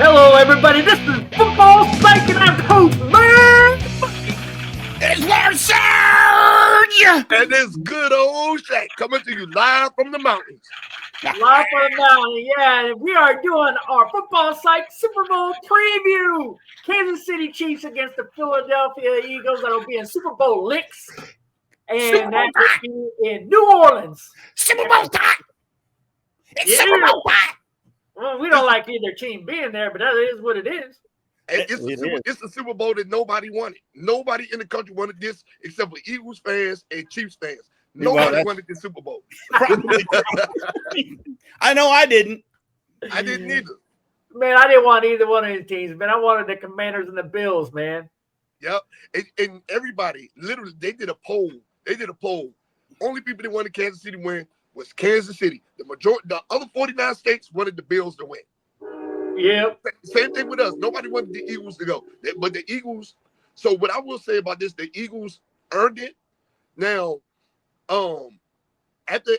Hello, everybody. This is Football Psych, and I'm host, man. It's Sarge! And it's Good Ole Shak coming to you live from the mountains. Live from the mountain, yeah. We are doing our Football Psych Super Bowl preview. Kansas City Chiefs against the Philadelphia Eagles. That'll be in Super Bowl LIX. And that will be in New Orleans. Super Bowl time! It's Super Bowl time! Well, we don't like either team being there, but that is what it is. It's the Super Bowl that nobody wanted. Nobody in the country wanted this except for Eagles fans and Chiefs fans. Nobody wanted this Super Bowl. I know I didn't. I didn't either. Man, I didn't want either one of these teams, man. I wanted the Commanders and the Bills, man. Yep. And everybody, literally, they did a poll. Only people that wanted Kansas City to win was Kansas City. The other 49 states wanted the Bills to win. Yep. Same thing with us. Nobody wanted the Eagles to go. But the Eagles, so what I will say about this, the Eagles earned it. Now, after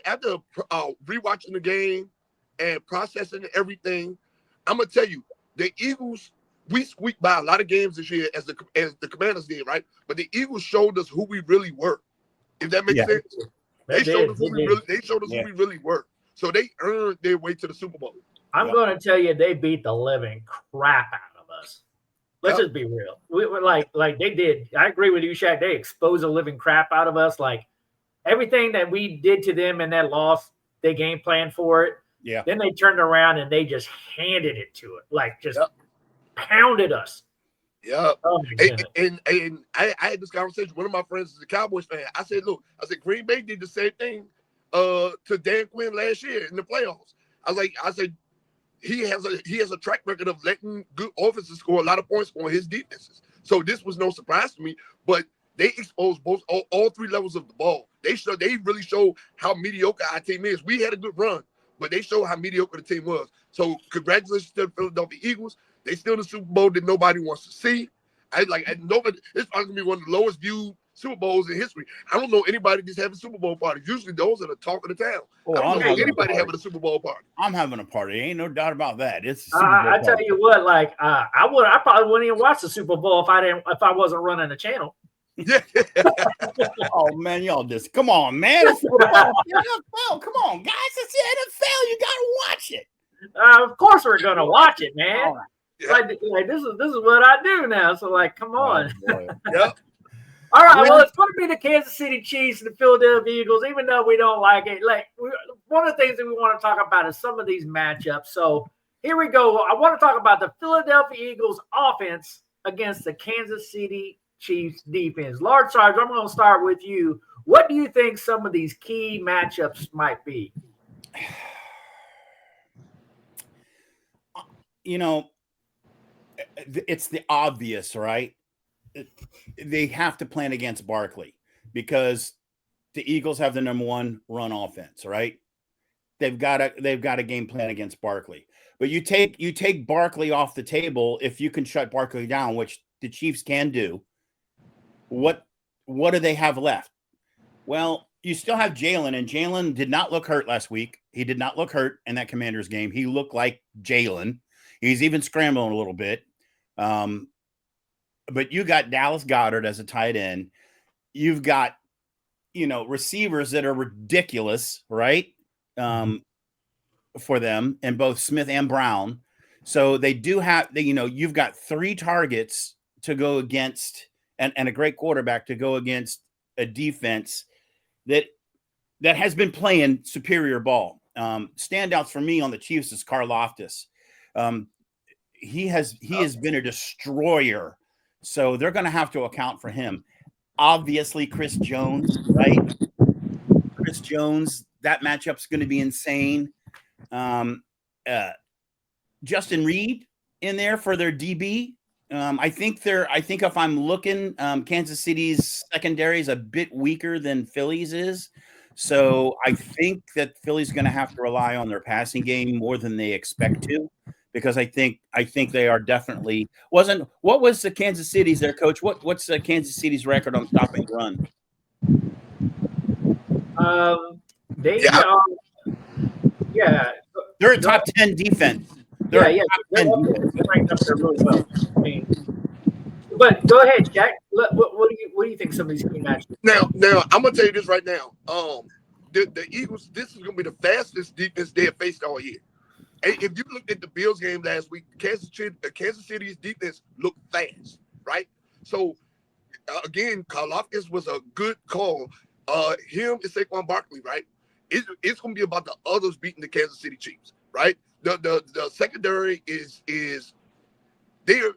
rewatching the game and processing everything, I'm gonna tell you, the Eagles, we squeaked by a lot of games this year as the Commanders did, right? But the Eagles showed us who we really were. If that makes sense. They showed us who we really were. So they earned their way to the Super Bowl. I'm going to tell you, they beat the living crap out of us. Let's just be real. We were like they did. I agree with you, Shaq. They exposed the living crap out of us. Like everything that we did to them in that loss, they game planned for it. Yeah. Then they turned around and they just handed it to it, like just pounded us. Yeah. Oh, and I had this conversation. One of my friends is a Cowboys fan. I said, Green Bay did the same thing to Dan Quinn last year in the playoffs. I said he has a track record of letting good offenses score a lot of points on his defenses. So this was no surprise to me. But they exposed all three levels of the ball. They really showed how mediocre our team is. We had a good run, but they showed how mediocre the team was. So congratulations to the Philadelphia Eagles. They still in the Super Bowl that nobody wants to see. Nobody. It's probably gonna be one of the lowest viewed Super Bowls in history. I don't know anybody just having Super Bowl parties. Usually those are the talk of the town. I don't know anybody having a Super Bowl party. I'm having a party. Ain't no doubt about that. It's a Super Bowl I tell you what, I probably wouldn't even watch the Super Bowl if I wasn't running the channel. Yeah. Oh man, y'all just come on, man. It's NFL. Come on, guys. It's the NFL. You gotta watch it. Of course we're gonna watch it, man. All right. Yeah. Like this is what I do now. So come on. Yep. All right. Well, it's going to be the Kansas City Chiefs and the Philadelphia Eagles, even though we don't like it. One of the things that we want to talk about is some of these matchups. So here we go. I want to talk about the Philadelphia Eagles offense against the Kansas City Chiefs defense. Lord Sarge, I'm going to start with you. What do you think some of these key matchups might be? You know, it's the obvious, right? They have to plan against Barkley because the Eagles have the number one run offense, right? They've got a game plan against Barkley. But you take Barkley off the table if you can shut Barkley down, which the Chiefs can do. What do they have left? Well, you still have Jalen, and Jalen did not look hurt last week. He did not look hurt in that Commanders game. He looked like Jalen. He's even scrambling a little bit. But you got Dallas Goedert as a tight end. You've got, receivers that are ridiculous, right? For them, and both Smith and Brown. So they do have, you've got three targets to go against and a great quarterback to go against a defense that has been playing superior ball. Standouts for me on the Chiefs is Karlaftis. He has been a destroyer. So they're going to have to account for him. Obviously, Chris Jones, right? Chris Jones, that matchup's going to be insane. Justin Reed in there for their DB. I think if I'm looking, Kansas City's secondary is a bit weaker than Philly's is. So I think that Philly's going to have to rely on their passing game more than they expect to. Because I think they are definitely what was the Kansas City's their coach? What's the Kansas City's record on stopping the run? They're a They're a top 10 defense Yeah, yeah. They're ranked up there really well. I mean, but go ahead, Jack. What do you think some of these key matches? Now, I'm gonna tell you this right now. The Eagles, this is gonna be the fastest defense they have faced all year. And if you looked at the Bills game last week, Kansas City's defense looked fast, right? So again, Karlaftis was a good call. Him and Saquon Barkley, right? It's gonna be about the others beating the Kansas City Chiefs, right? The secondary is they're,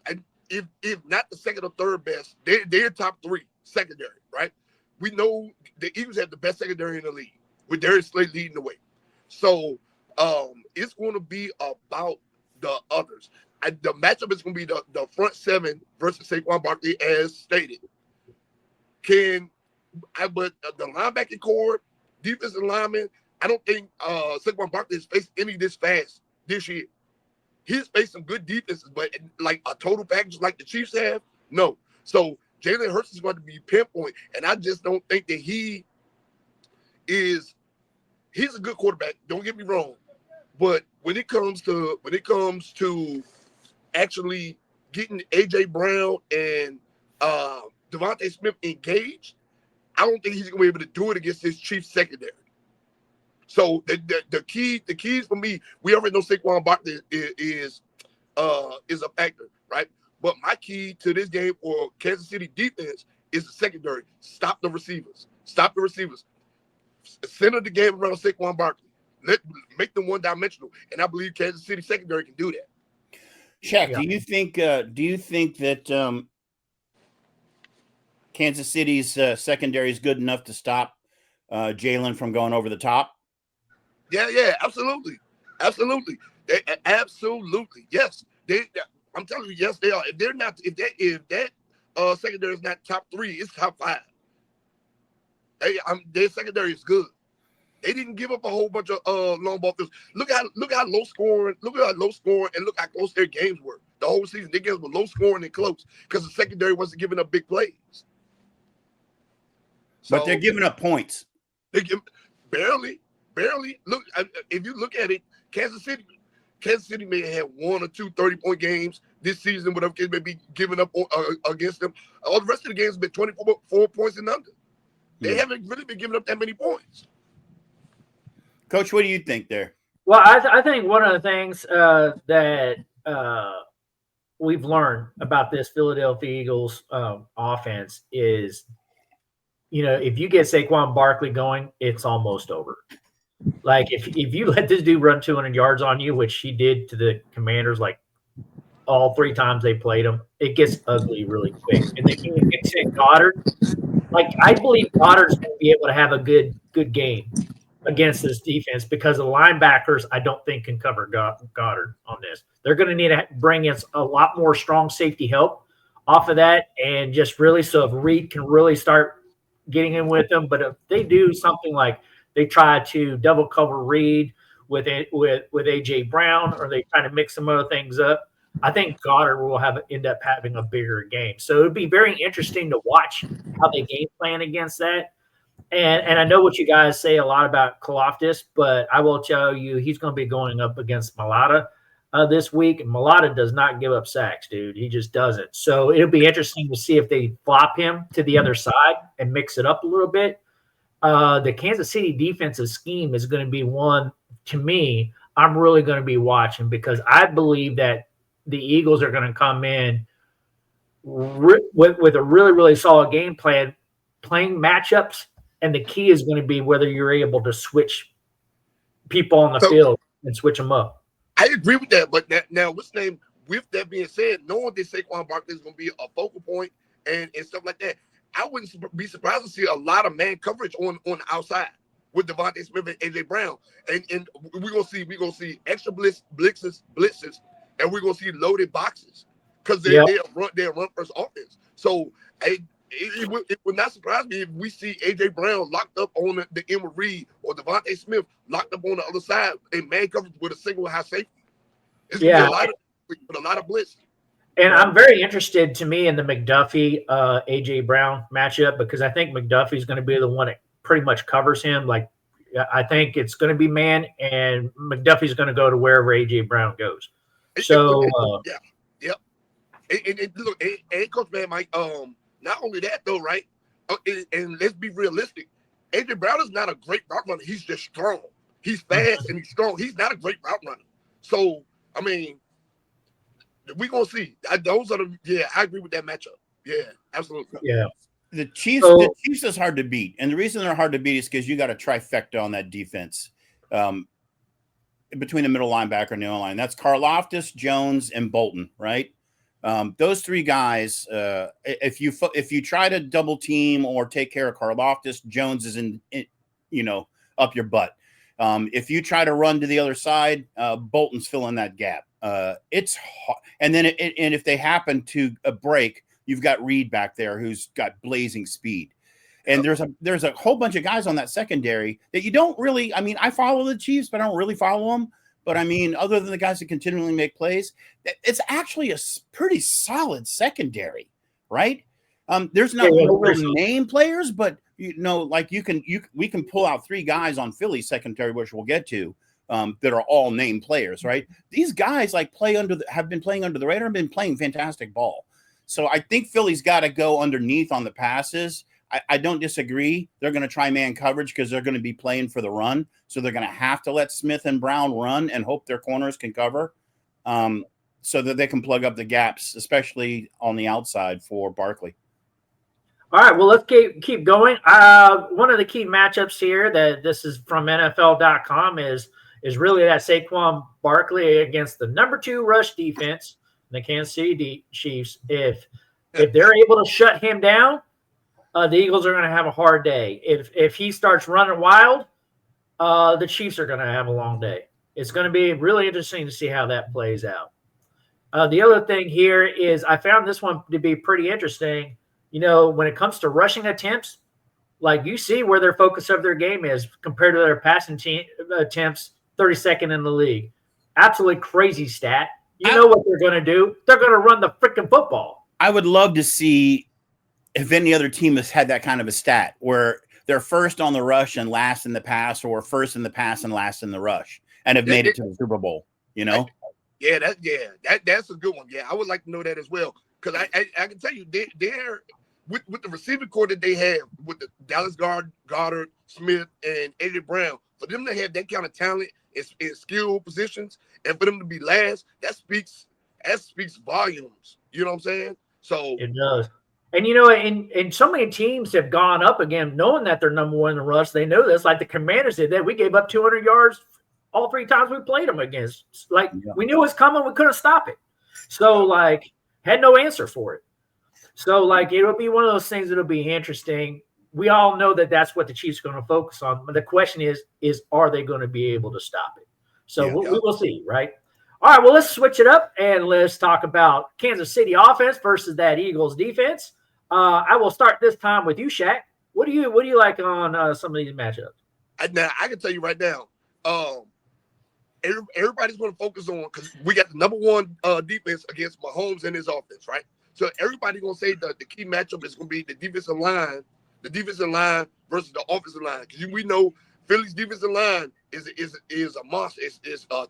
if not the second or third best, they're top 3 secondary, right? We know the Eagles have the best secondary in the league with Darius Slay leading the way. So it's going to be about the others. The matchup is going to be the front 7 versus Saquon Barkley, as stated. But the linebacking core, defensive linemen, I don't think Saquon Barkley has faced any of this fast this year. He's faced some good defenses, but like a total package like the Chiefs have, no. So Jalen Hurts is going to be pinpoint, and I just don't think that he's a good quarterback. Don't get me wrong, but when it comes to actually getting AJ Brown and Devontae Smith engaged, I don't think he's going to be able to do it against his Chiefs secondary. So the keys for me, we already know Saquon Barkley is a factor, right? But my key to this game for Kansas City defense is the secondary. Stop the receivers. Stop the receivers. Center the game around Saquon Barkley. Make them one-dimensional, and I believe Kansas City secondary can do that. Shaq, yeah. Do you think that Kansas City's secondary is good enough to stop Jalen from going over the top? Yeah, absolutely. Absolutely. Yes. I'm telling you, yes, they are. If they're not, if that secondary is not top 3, it's top 5. Their secondary is good. They didn't give up a whole bunch of long ball fields. Look how low scoring, and look how close their games were. The whole season, their games were low scoring and close because the secondary wasn't giving up big plays. So, but they're giving up points. They give barely. Look, if you look at it, Kansas City may have 1 or 2 30-point games this season, whatever kids may be giving up against them. All the rest of the games have been 24 points and under. They haven't really been giving up that many points. Coach, what do you think there? Well, I think one of the things that we've learned about this Philadelphia Eagles offense is, if you get Saquon Barkley going, it's almost over. Like if you let this dude run 200 yards on you, which he did to the Commanders, like all 3 times they played him, it gets ugly really quick. And then you get Goddard. Like I believe Goddard's going to be able to have a good game against this defense because the linebackers I don't think can cover Goddard on this. They're going to need to bring in a lot more strong safety help off of that, and just really so if Reed can really start getting in with them. But if they do something like they try to double cover Reed with AJ Brown, or they try to mix some other things up, I think Goddard will end up having a bigger game. So it'd be very interesting to watch how they game plan against that. And I know what you guys say a lot about Karlaftis, but I will tell you he's going to be going up against Mailata this week. And Mailata does not give up sacks, dude. He just doesn't. So it'll be interesting to see if they flop him to the other side and mix it up a little bit. The Kansas City defensive scheme is going to be one, to me, I'm really going to be watching, because I believe that the Eagles are going to come in with a really, really solid game plan, playing matchups. And the key is going to be whether you're able to switch people on the field and switch them up. I agree with that. But now, with that being said, knowing that Saquon Barkley is going to be a focal point and stuff like that, I wouldn't be surprised to see a lot of man coverage on the outside with Devontae Smith and AJ Brown. And we're gonna see extra blitzes, and we're gonna see loaded boxes because they're run first offense. So it would not surprise me if we see AJ Brown locked up on the end with Reed, or Devontae Smith locked up on the other side in man coverage with a single high safety. It's gonna be a lot of blitz. And I'm very interested, to me, in the McDuffie AJ Brown matchup, because I think McDuffie's going to be the one that pretty much covers him. Like, I think it's going to be man, and McDuffie's going to go to wherever AJ Brown goes. So yeah, yep. And look, and Coach Man, Mike. Not only that though, right? And let's be realistic. AJ Brown is not a great route runner. He's just strong. He's fast and he's strong. He's not a great route runner. So I mean, we're gonna see. Those are the I agree with that matchup. Yeah, absolutely. Yeah. The Chiefs is hard to beat, and the reason they're hard to beat is because you got a trifecta on that defense, between the middle linebacker and the O-line. That's Karlaftis, Jones, and Bolton, right? Those three guys. If you try to double team or take care of Karlaftis, Jones is in up your butt. If you try to run to the other side, Bolton's filling that gap. It's hard. And then and if they happen to break, you've got Reed back there who's got blazing speed. And there's a whole bunch of guys on that secondary that you don't really. I mean, I follow the Chiefs, but I don't really follow them. But I mean, other than the guys that continually make plays, it's actually a pretty solid secondary, right? There's no real name players, but like we can pull out three guys on Philly's secondary, which we'll get to, that are all name players, right? These guys have been playing under the radar and been playing fantastic ball. So I think Philly's got to go underneath on the passes. I don't disagree. They're going to try man coverage because they're going to be playing for the run. So they're going to have to let Smith and Brown run and hope their corners can cover, so that they can plug up the gaps, especially on the outside for Barkley. All right, well, let's keep going. One of the key matchups here that this is from NFL.com is really that Saquon Barkley against the number 2 rush defense, the Kansas City Chiefs. If they're able to shut him down, the Eagles are going to have a hard day. If he starts running wild, the Chiefs are going to have a long day. It's going to be really interesting to see how that plays out. The other thing here is I found this one to be pretty interesting. When it comes to rushing attempts, like you see where their focus of their game is compared to their passing attempts, 32nd in the league. Absolutely crazy stat. You know what they're going to do? They're going to run the freaking football. I would love to see if any other team has had that kind of a stat where they're first on the rush and last in the pass, or first in the pass and last in the rush, and have made it to the Super Bowl. That's a good one. Yeah, I would like to know that as well, because I can tell you they're with the receiving core that they have with the Dallas Goedert, Smith, and AJ Brown. For them to have that kind of talent in skill positions, and for them to be last, that speaks volumes. You know what I'm saying? So it does. And and so many teams have gone up again, knowing that they're number 1 in the rush. They know this. Like the Commanders did that. We gave up 200 yards all 3 times we played them against. We knew it was coming. We couldn't stop it. So had no answer for it. So it'll be one of those things that'll be interesting. We all know that that's what the Chiefs are going to focus on. But the question is are they going to be able to stop it? So we will see, right? All right, well, let's switch it up and let's talk about Kansas City offense versus that Eagles defense. I will start this time with you, Shaq. What do you like on some of these matchups? Now, I can tell you right now, everybody's going to focus on, because we got the number 1 defense against Mahomes and his offense, right? So everybody's going to say the key matchup is going to be the defensive line versus the offensive line, because we know Philly's defensive line is a monster. It's a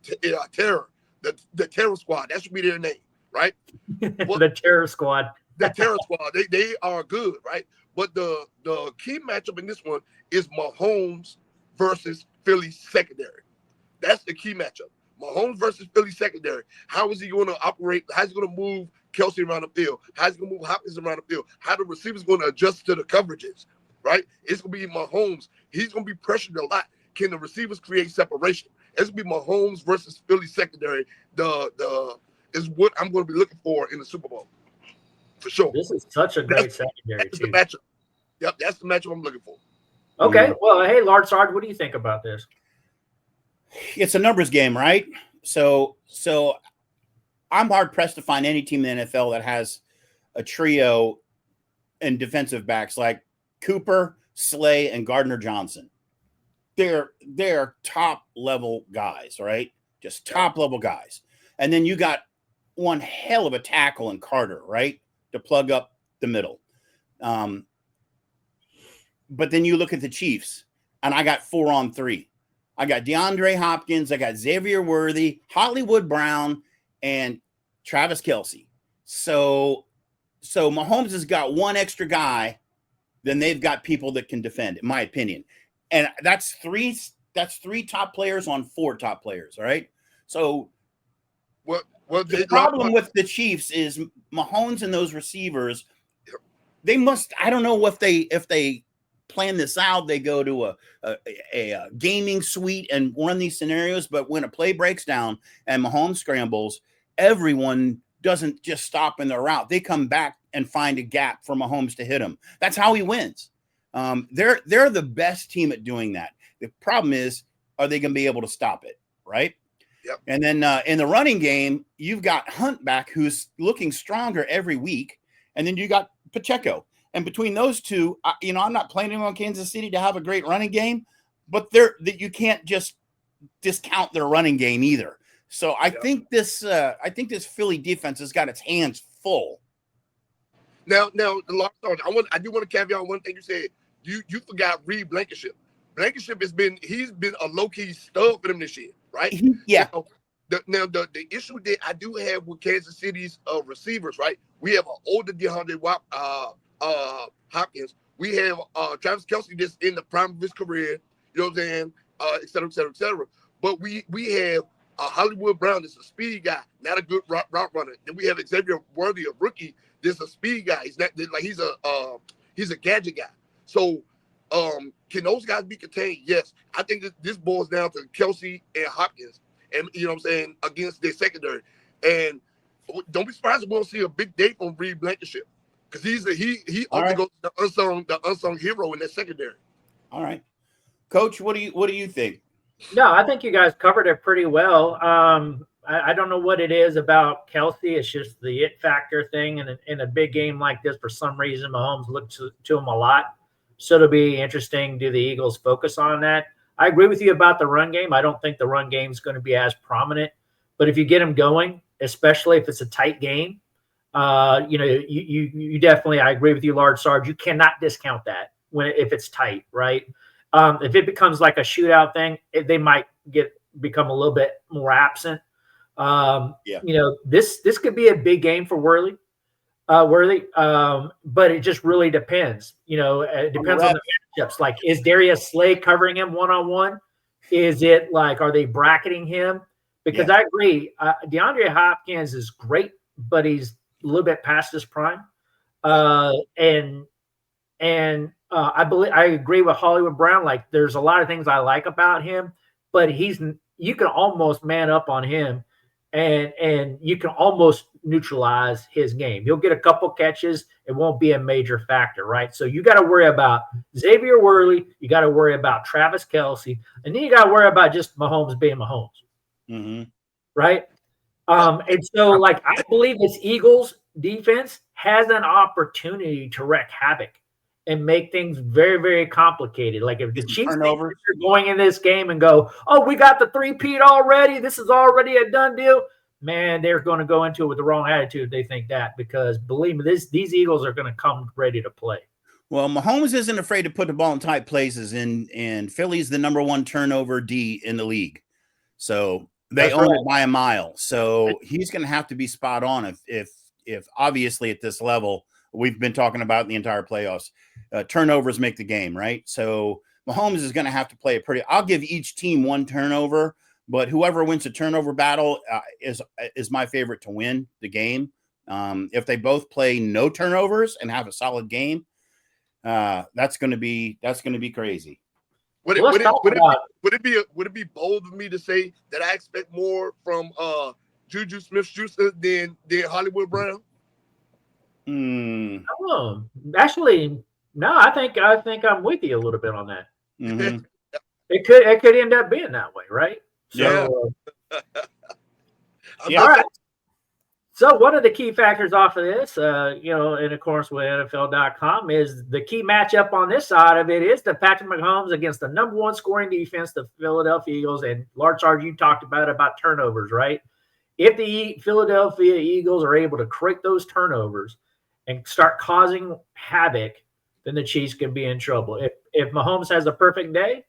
terror. The terror squad. That should be their name, right? The terror squad. The terror squad. They are good, right? But the key matchup in this one is Mahomes versus Philly's secondary. That's the key matchup. Mahomes versus Philly's secondary. How is he going to operate? How's he going to move Kelsey around the field? How's he going to move Hopkins around the field? How the receivers going to adjust to the coverages, right? It's going to be Mahomes. He's going to be pressured a lot. Can the receivers create separation? It's going to be Mahomes versus Philly's secondary. Is what I'm going to be looking for in the Super Bowl. For sure. This is such a great secondary. That's the matchup. Yep, that's the matchup I'm looking for. Okay. Well, hey, Sarge, what do you think about this? It's a numbers game, right? So I'm hard pressed to find any team in the NFL that has a trio and defensive backs like Cooper, Slay, and Gardner Johnson. They're top level guys, right? Just top level guys. And then you got one hell of a tackle in Carter, right? To plug up the middle. But then you look at the Chiefs, and I got 4-on-3. I got DeAndre Hopkins, I got Xavier Worthy, Hollywood Brown, and Travis Kelce. So Mahomes has got one extra guy, then they've got people that can defend, in my opinion. And that's three top players on 4 top players, all right? So the problem with the Chiefs is Mahomes and those receivers, they must, I don't know if they plan this out, they go to a gaming suite and run these scenarios, but when a play breaks down and Mahomes scrambles, everyone doesn't just stop in their route. They come back and find a gap for Mahomes to hit him. That's how he wins. They're the best team at doing that. The problem is, are they going to be able to stop it, right? Yep. And then in the running game, you've got Hunt back, who's looking stronger every week, and then you got Pacheco. And between those two, I'm not planning on Kansas City to have a great running game, but you can't just discount their running game either. So I think this Philly defense has got its hands full. Now, I do want to caveat one thing you said. You forgot Reed Blankenship. Blankenship he's been a low-key stud for them this year, right? Yeah. The issue that I do have with Kansas City's receivers, right? We have an older DeAndre Hopkins. We have Travis Kelce just in the prime of his career, you know what I'm saying? Et cetera, et cetera, et cetera. But we have Hollywood Brown is a speed guy, not a good route runner. Then we have Xavier Worthy, a rookie. This a speed guy. He's not like he's a gadget guy. So can those guys be contained? Yes. I think this boils down to Kelce and Hopkins, and you know what I'm saying, against their secondary. And don't be surprised if we don't see a big day from Reed Blankenship, because he only goes the unsung hero in that secondary. All right, Coach, what do you think? No, I think you guys covered it pretty well. I don't know what it is about Kelce. It's just the it factor thing. And in a big game like this, for some reason, Mahomes looks to him a lot. So it'll be interesting. Do the Eagles focus on that? I agree with you about the run game. I don't think the run game is going to be as prominent. But if you get them going, especially if it's a tight game, you definitely, I agree with you, Large Sarge. You cannot discount that if it's tight, right? If it becomes like a shootout thing, they might become a little bit more absent. This could be a big game for Worthy, but it just really depends. It depends on the matchups. Like, is Darius Slay covering him one-on-one? Is it like, are they bracketing him? Because I agree, DeAndre Hopkins is great, but he's a little bit past his prime. I agree with Hollywood Brown. Like, there's a lot of things I like about him, but you can almost man up on him, and you can almost neutralize his game. You'll get a couple catches. It won't be a major factor, right? So you got to worry about Xavier Worthy. You got to worry about Travis Kelce, and then you got to worry about just Mahomes being Mahomes, right? And so, like, I believe this Eagles defense has an opportunity to wreak havoc and make things very, very complicated. Like, if the Chiefs are going in this game and go, oh, we got the 3-peat already, this is already a done deal, man, they're going to go into it with the wrong attitude. They think that, because believe me, these Eagles are going to come ready to play. Well, Mahomes isn't afraid to put the ball in tight places, and Philly's the #1 turnover D in the league. So they own it by a mile. So he's going to have to be spot on if obviously at this level, we've been talking about the entire playoffs, turnovers make the game, right? So Mahomes is going to have to play I'll give each team 1 turnover, but whoever wins a turnover battle is my favorite to win the game. If they both play no turnovers and have a solid game, that's going to be crazy. Would it be bold of me to say that I expect more from Juju Smith-Schuster than Hollywood Brown? Oh, actually, no. I think I'm with you a little bit on that. Mm-hmm. It could end up being that way, right? So, Yeah. All right. So one of the key factors off of this, in accordance with NFL.com, is the key matchup on this side of it is the Patrick Mahomes against the #1 scoring defense, the Philadelphia Eagles. And Large Sarge, you talked about turnovers, right? If the Philadelphia Eagles are able to create those turnovers and start causing havoc, then the Chiefs can be in trouble. If Mahomes has a perfect day,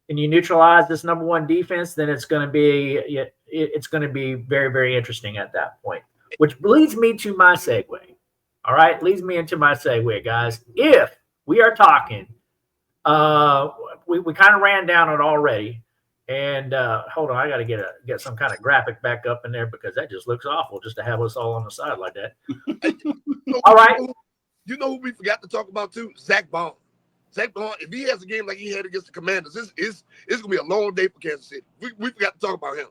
and you neutralize this number one defense, then it's going to be very, very interesting at that point. Which leads me to my segue. All right, leads me into my segue, guys. If we are talking, we kind of ran down it already. And hold on, I got to get some kind of graphic back up in there because that just looks awful just to have us all on the side like that. All right. You know who we forgot to talk about too? Zach Bond. Zach Bond, if he has a game like he had against the Commanders, it's going to be a long day for Kansas City. We forgot to talk about him.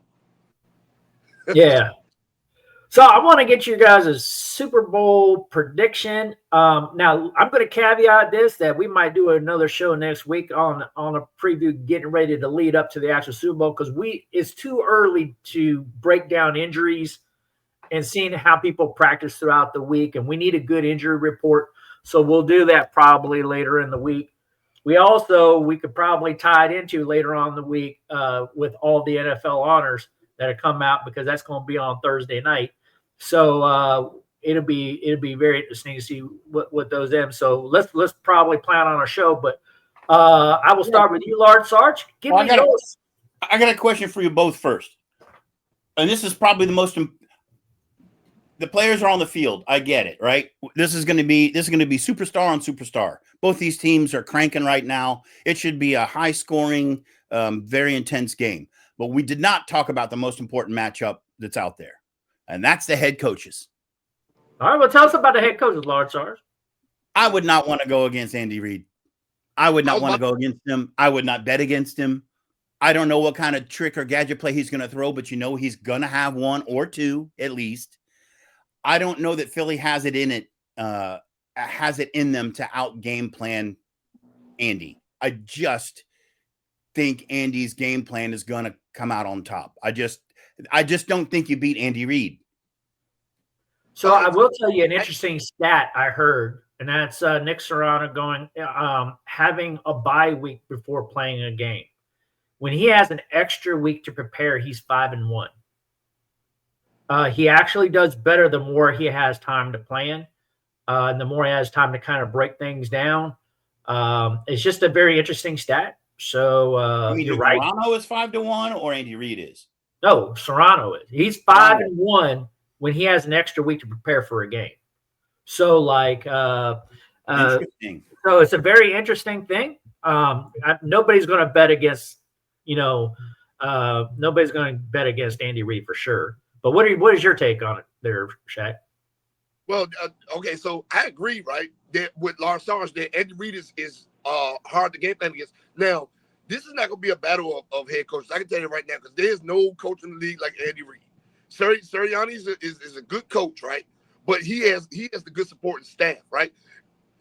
Yeah. So I want to get you guys' Super Bowl prediction. Now, I'm going to caveat this that we might do another show next week on a preview getting ready to lead up to the actual Super Bowl because it's too early to break down injuries and seeing how people practice throughout the week, and we need a good injury report. So we'll do that probably later in the week. We could probably tie it into later on in the week with all the NFL honors that have come out because that's going to be on Thursday night. So it'll be very interesting to see what those end. So let's probably plan on a show. But I will start with you, Lord Sarge. Give me yours. I got a question for you both first, and this is probably the players are on the field. I get it, right? This is going to be superstar on superstar. Both these teams are cranking right now. It should be a high scoring, very intense game. But we did not talk about the most important matchup that's out there, and that's the head coaches. All right, well, tell us about the head coaches, Lord Sarge. I would not want to go against Andy Reid. I would not want to go against him. I would not bet against him. I don't know what kind of trick or gadget play he's going to throw, but he's going to have one or two at least. I don't know that Philly has it in them to out game plan Andy. I just think Andy's game plan is going to come out on top. I just don't think you beat Andy Reid. So I will tell you an interesting stat I heard, and that's Nick Sirianni having a bye week before playing a game. When he has an extra week to prepare, he's 5-1. He actually does better the more he has time to plan, and the more he has time to kind of break things down. It's just a very interesting stat. So you're right. Serrano is 5-1, or Andy Reid is? No, Serrano is. He's 5-1 when he has an extra week to prepare for a game. So interesting. So it's a very interesting thing. Nobody's going to bet against, nobody's going to bet against Andy Reid for sure. But what is your take on it there, Shaq? Well, okay, so I agree, right? That with Lars Sarge, that Andy Reid is hard to game plan against. Now, this is not going to be a battle of head coaches. I can tell you right now because there's no coach in the league like Andy Reid. Sirianni is a good coach, right? But he has the good supporting staff, right?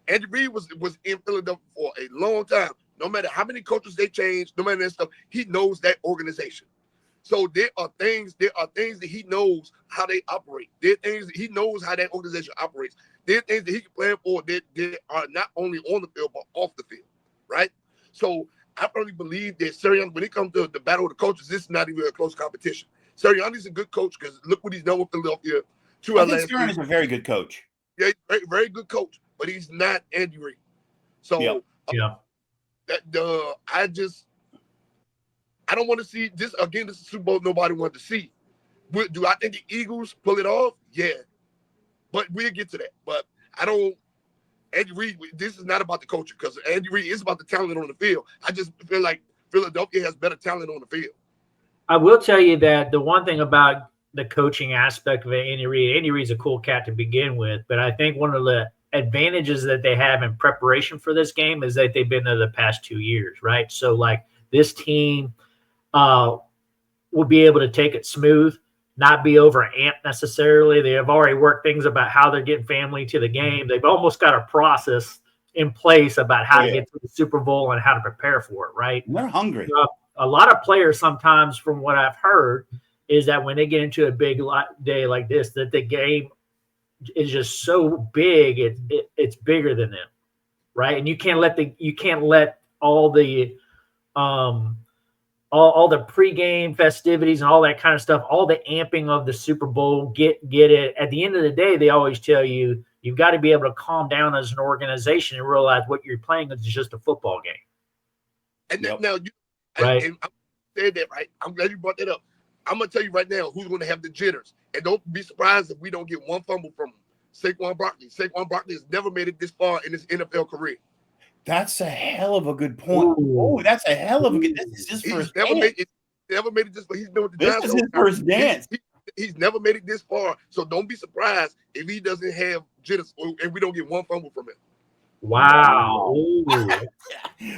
Andy Reid was in Philadelphia for a long time. No matter how many coaches they change, no matter that stuff, he knows that organization. So there are things that he knows how they operate. There are things that he knows how that organization operates. There are things that he can plan for that are not only on the field, but off the field, right? So I firmly believe that Sirianni, when it comes to the battle of the coaches, this is not even a close competition. Sirianni's a good coach because look what he's done with Philadelphia. I think Sirianni's a very good coach. Yeah, very, very good coach, but he's not Andy Reid. So I don't want to see this again. This is Super Bowl nobody wanted to see. Do I think the Eagles pull it off? Yeah, but we'll get to that. But I don't. Andy Reid. This is not about the coaching because Andy Reid is about the talent on the field. I just feel like Philadelphia has better talent on the field. I will tell you that the one thing about the coaching aspect of Andy Reid's a cool cat to begin with, but I think one of the advantages that they have in preparation for this game is that they've been there the past 2 years, right? So like this team will be able to take it smooth, not be over amped necessarily. They have already worked things about how they're getting family to the game. They've almost got a process in place about how to get to the Super Bowl and how to prepare for it, right? And they're hungry. A lot of players sometimes, from what I've heard, is that when they get into a big day like this, that the game is just so big, it's bigger than them, right? And you can't let all the pregame festivities and all that kind of stuff, all the amping of the Super Bowl, get it. At the end of the day, they always tell you you've got to be able to calm down as an organization and realize what you're playing is just a football game. And now Right. And I'm saying that, right? I'm glad you brought that up. I'm gonna tell you right now who's gonna have the jitters, and don't be surprised if we don't get one fumble from him. Saquon Barkley. Saquon Barkley has never made it this far in his NFL career. That's a hell of a good point. Oh, that's a hell of a good. This is his first dance. Never made it this far. He's been with the This Giants. is his first dance. He's never made it this far. So don't be surprised if he doesn't have jitters and we don't get one fumble from him. Wow.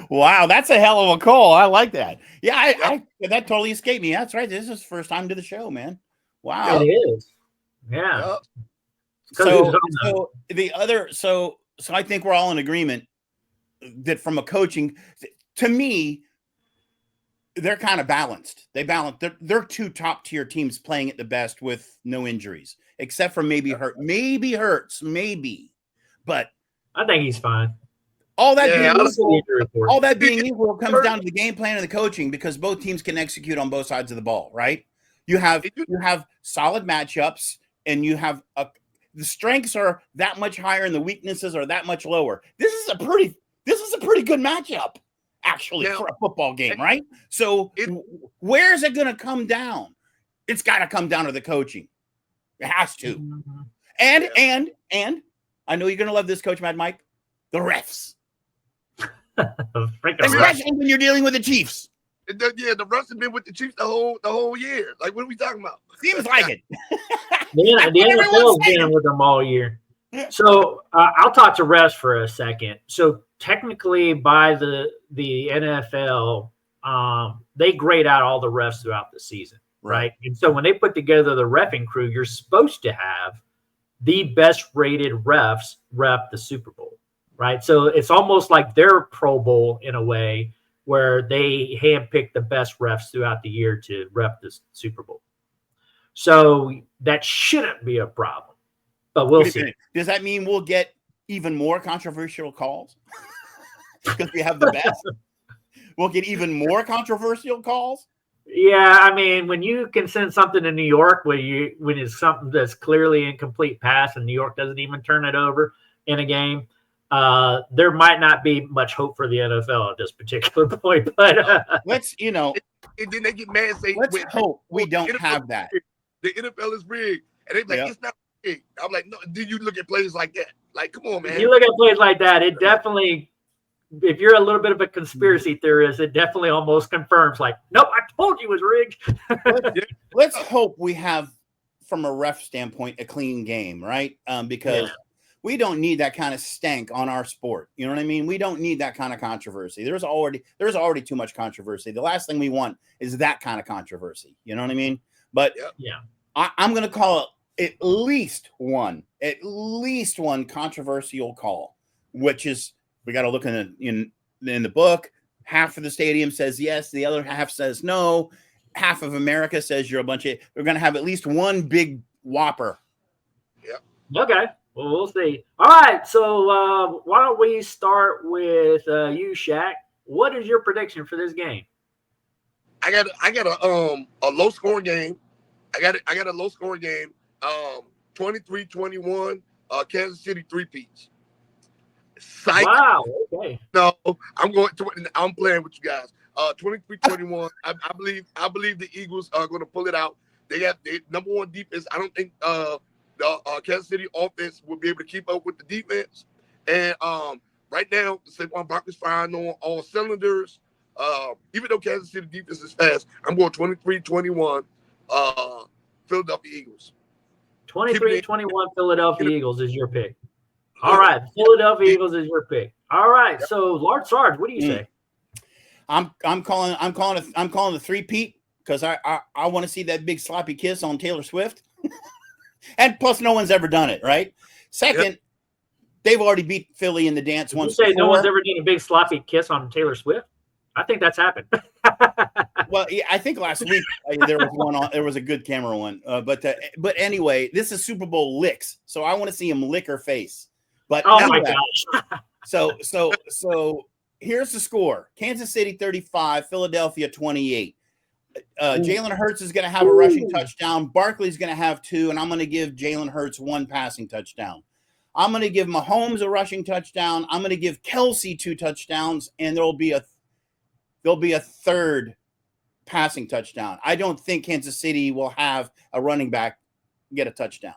Wow, that's a hell of a call. I like that. Yeah, that totally escaped me. That's right. This is his first time to the show, man. Wow. It is. Yeah. So I think we're all in agreement that from a coaching, to me, they're kind of balanced. They're two top tier teams playing at the best with no injuries, except for maybe Hurts, but I think he's fine. All that being equal comes down to the game plan and the coaching, because both teams can execute on both sides of the ball, right? You have solid matchups, and you have the strengths are that much higher and the weaknesses are that much lower. This is a pretty good matchup, actually, for a football game, right? So where is it going to come down? It's got to come down to the coaching. It has to. Mm-hmm. And I know you're going to love this, Coach Mad Mike, the refs. Especially when you're dealing with the Chiefs. The refs have been with the Chiefs the whole year. Like, what are we talking about? Seems like it. The NFL's been with them all year. So I'll talk to refs for a second. So technically, by the NFL, they grade out all the refs throughout the season, right? And so when they put together the reffing crew, you're supposed to have the best rated refs rep the Super Bowl, right? So it's almost like their Pro Bowl in a way, where they handpick the best refs throughout the year to rep the Super Bowl. So that shouldn't be a problem, but we'll see. Does that mean we'll get even more controversial calls? Because we have the best? We'll get even more controversial calls? Yeah, I mean, when you can send something to New York when it's something that's clearly incomplete pass and New York doesn't even turn it over in a game, there might not be much hope for the NFL at this particular point. But and then they get mad and say, let's hope we don't have that. The NFL is rigged, and they're like, it's not rigged. I'm like, no. Do you look at plays like that? Like, come on, man. If you look at plays like that, it definitely. If you're a little bit of a conspiracy theorist, it definitely almost confirms, like, nope, I told you it was rigged. Let's hope we have, from a ref standpoint, a clean game, right? Because we don't need that kind of stank on our sport. You know what I mean? We don't need that kind of controversy. There's already too much controversy. The last thing we want is that kind of controversy. You know what I mean? But I'm going to call it at least one controversial call, which is, we got to look in the book. Half of the stadium says yes. The other half says no. Half of America says you're a bunch of. We're going to have at least one big whopper. Yeah. Okay. Well, we'll see. All right. So why don't we start with you, Shaq? What is your prediction for this game? I got a low scoring game. I got a low scoring game. 23-21. Kansas City 3-peats. Psych. Wow. Okay. No, I'm playing with you guys. 23-21. I believe the Eagles are going to pull it out. They have the number one defense. I don't think the Kansas City offense will be able to keep up with the defense. And right now, Saquon Barkley's firing on all cylinders. Even though Kansas City defense is fast, I'm going 23-21. Philadelphia Eagles. 23-21 Philadelphia Eagles is your pick. All right, Philadelphia Eagles is your pick. All right, so Lord Sarge, what do you say? I'm calling the 3-peat because I want to see that big sloppy kiss on Taylor Swift, and plus no one's ever done it, right? Second, they've already beat Philly in the dance once. You say no one's ever done a big sloppy kiss on Taylor Swift? I think that's happened. Well, yeah, I think last week there was one on. There was a good camera one, but anyway, this is Super Bowl LIX, so I want to see him lick her face. But my gosh! so here's the score: Kansas City 35, Philadelphia 28. Jalen Hurts is going to have a rushing touchdown. Barkley's going to have 2, and I'm going to give Jalen Hurts 1 passing touchdown. I'm going to give Mahomes a rushing touchdown. I'm going to give Kelsey 2 touchdowns, and there will be there'll be a third passing touchdown. I don't think Kansas City will have a running back get a touchdown.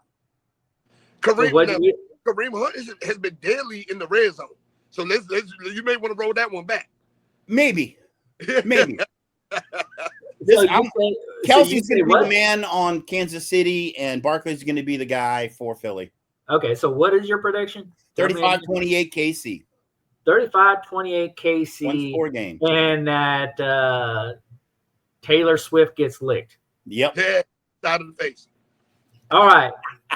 Kareem Hunt has been deadly in the red zone. So you may want to roll that one back. Maybe. Kelsey's going to be the man on Kansas City, and Barkley's going to be the guy for Philly. Okay, so what is your prediction? 35-28 KC. 35-28 KC. 1-score game. And that Taylor Swift gets licked. Yep. Yeah, out of the face. All right.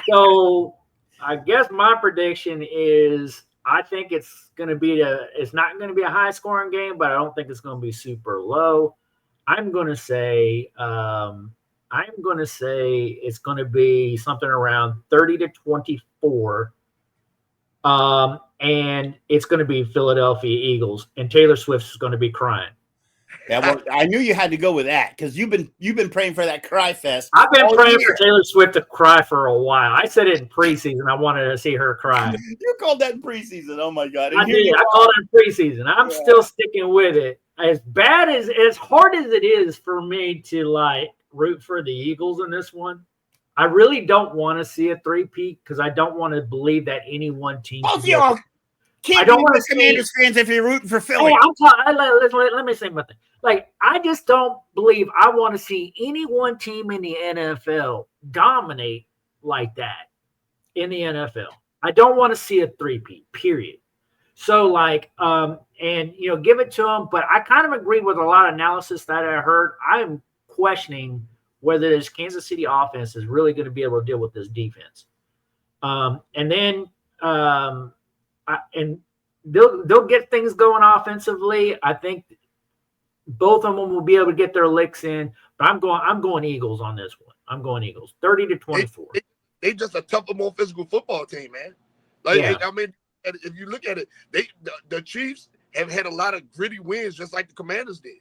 So I guess my prediction is I think it's going to be it's not going to be a high scoring game, but I don't think it's going to be super low. I'm going to say it's going to be something around 30-24. And it's going to be Philadelphia Eagles, and Taylor Swift is going to be crying. Yeah, well, I knew you had to go with that because you've been praying for that cry fest. I've been praying for Taylor Swift to cry for a while. I said it in preseason. I wanted to see her cry. You called that in preseason. Oh my God! I did. I called it in preseason. I'm still sticking with it. As hard as it is for me to root for the Eagles in this one, I really don't want to see a three-peat because I don't want to believe that any one team. I don't want to Commanders fans if you're rooting for Philly. Let me say one thing. I just don't believe I want to see any one team in the NFL dominate like that in the NFL. I don't want to see a three-peat, period. So, give it to them. But I kind of agree with a lot of analysis that I heard. I'm questioning whether this Kansas City offense is really going to be able to deal with this defense. And they'll get things going offensively. I think both of them will be able to get their licks in. But I'm going Eagles on this one. I'm going Eagles, 30-24. They just a tougher, more physical football team, man. If you look at it, the Chiefs have had a lot of gritty wins, just like the Commanders did.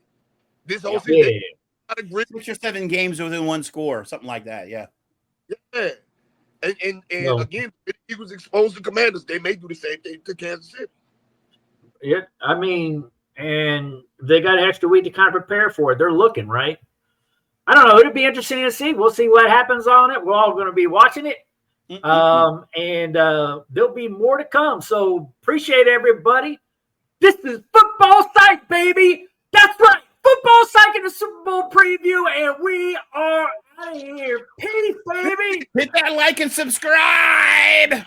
This whole season, a lot of 6 or 7 games within one score, something like that. Yeah. Yeah. And again, if the Eagles exposed the Commanders, they may do the same thing to Kansas City. Yeah, I mean, and they got an extra week to kind of prepare for it. They're looking, right? I don't know. It'll be interesting to see. We'll see what happens on it. We're all going to be watching it. And there'll be more to come. So appreciate everybody. This is Football Psych, baby. That's right. Football Psych in the Super Bowl preview, and we are out of here. Peace, baby. Hit that like and subscribe.